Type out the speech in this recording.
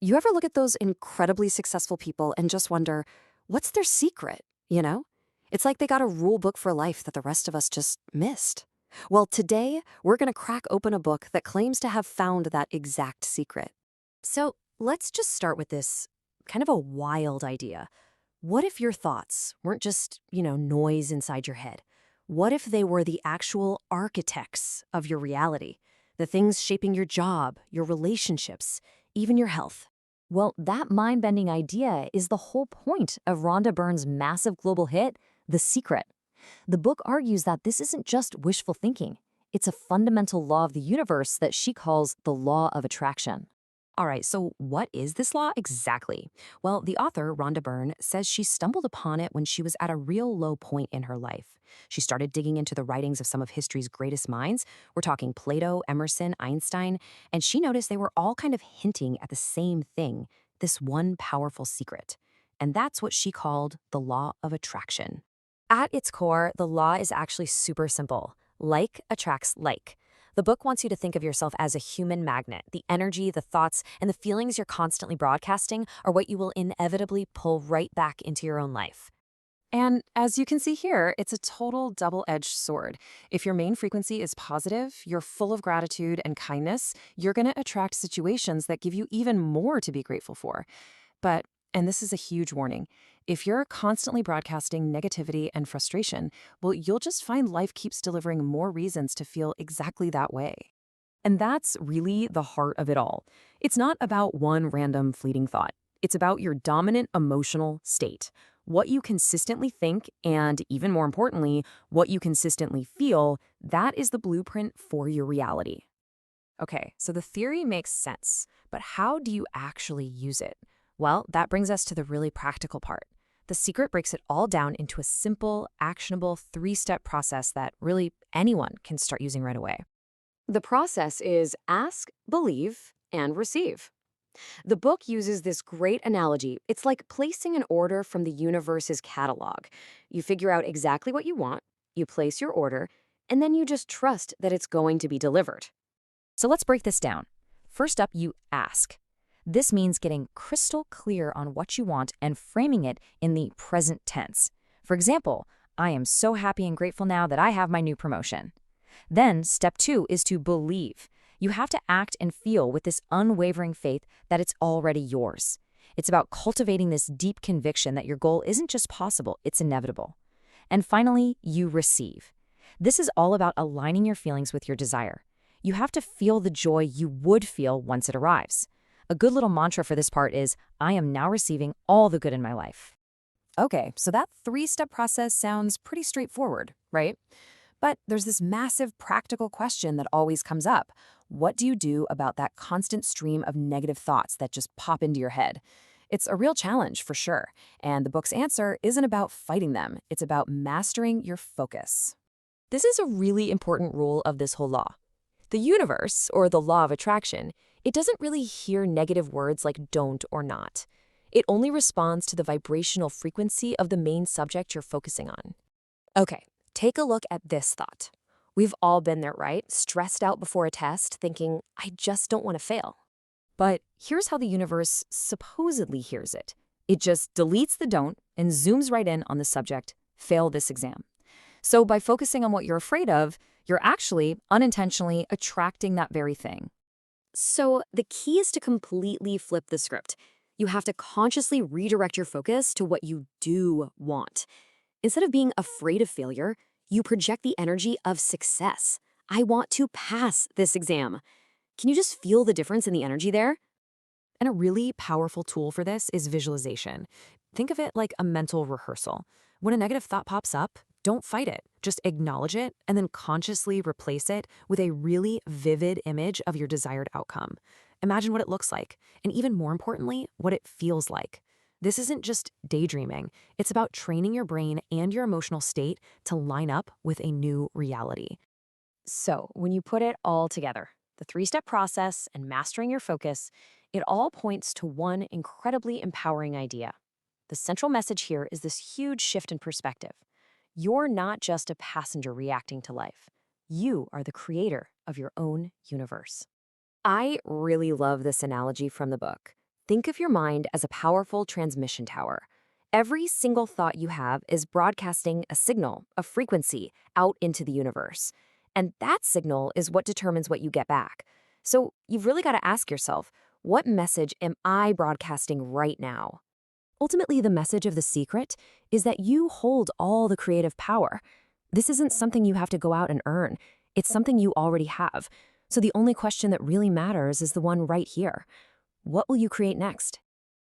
You ever look at those incredibly successful people and just wonder, what's their secret, you know? It's like they got a rule book for life that the rest of us just missed. Well, today, we're going to crack open a book that claims to have found that exact secret. So let's just start with this kind of a wild idea. What if your thoughts weren't just, noise inside your head? What if they were the actual architects of your reality? The things shaping your job, your relationships, even your health? Well, that mind-bending idea is the whole point of Rhonda Byrne's massive global hit, The Secret. The book argues that this isn't just wishful thinking. It's a fundamental law of the universe that she calls the law of attraction. All right, so what is this law exactly? Well, the author, Rhonda Byrne, says she stumbled upon it when she was at a real low point in her life. She started digging into the writings of some of history's greatest minds. We're talking Plato, Emerson, Einstein, and she noticed they were all kind of hinting at the same thing, this one powerful secret. And that's what she called the law of attraction. At its core, the law is actually super simple. Like attracts like. The book wants you to think of yourself as a human magnet. The energy, the thoughts, and the feelings you're constantly broadcasting are what you will inevitably pull right back into your own life. And as you can see here, it's a total double-edged sword. If your main frequency is positive, you're full of gratitude and kindness, you're going to attract situations that give you even more to be grateful for. But, and this is a huge warning, if you're constantly broadcasting negativity and frustration, well, you'll just find life keeps delivering more reasons to feel exactly that way. And that's really the heart of it all. It's not about one random fleeting thought. It's about your dominant emotional state, what you consistently think, and even more importantly, what you consistently feel. That is the blueprint for your reality. Okay, so the theory makes sense, but how do you actually use it? Well, that brings us to the really practical part. The Secret breaks it all down into a simple, actionable, three-step process that really anyone can start using right away. The process is ask, believe, and receive. The book uses this great analogy. It's like placing an order from the universe's catalog. You figure out exactly what you want, you place your order, and then you just trust that it's going to be delivered. So let's break this down. First up, you ask. This means getting crystal clear on what you want and framing it in the present tense. For example, I am so happy and grateful now that I have my new promotion. Then, step 2 is to believe. You have to act and feel with this unwavering faith that it's already yours. It's about cultivating this deep conviction that your goal isn't just possible, it's inevitable. And finally, you receive. This is all about aligning your feelings with your desire. You have to feel the joy you would feel once it arrives. A good little mantra for this part is, I am now receiving all the good in my life. Okay, so that 3-step process sounds pretty straightforward, right? But there's this massive practical question that always comes up. What do you do about that constant stream of negative thoughts that just pop into your head? It's a real challenge for sure, and the book's answer isn't about fighting them. It's about mastering your focus. This is a really important rule of this whole law. The universe, or the law of attraction, it doesn't really hear negative words like don't or not. It only responds to the vibrational frequency of the main subject you're focusing on. Okay, take a look at this thought. We've all been there, right? Stressed out before a test, thinking, I just don't want to fail. But here's how the universe supposedly hears it. It just deletes the don't and zooms right in on the subject, fail this exam. So by focusing on what you're afraid of, you're actually unintentionally attracting that very thing. So the key is to completely flip the script. You have to consciously redirect your focus to what you do want. Instead of being afraid of failure, you project the energy of success. I want to pass this exam. Can you just feel the difference in the energy there? And a really powerful tool for this is visualization. Think of it like a mental rehearsal. When a negative thought pops up, don't fight it. Just acknowledge it and then consciously replace it with a really vivid image of your desired outcome. Imagine what it looks like, and even more importantly, what it feels like. This isn't just daydreaming. It's about training your brain and your emotional state to line up with a new reality. So when you put it all together, the 3-step process and mastering your focus, it all points to one incredibly empowering idea. The central message here is this huge shift in perspective. You're not just a passenger reacting to life. You are the creator of your own universe. I really love this analogy from the book. Think of your mind as a powerful transmission tower. Every single thought you have is broadcasting a signal, a frequency, out into the universe. And that signal is what determines what you get back. So you've really got to ask yourself, what message am I broadcasting right now? Ultimately, the message of The Secret is that you hold all the creative power. This isn't something you have to go out and earn. It's something you already have. So the only question that really matters is the one right here. What will you create next?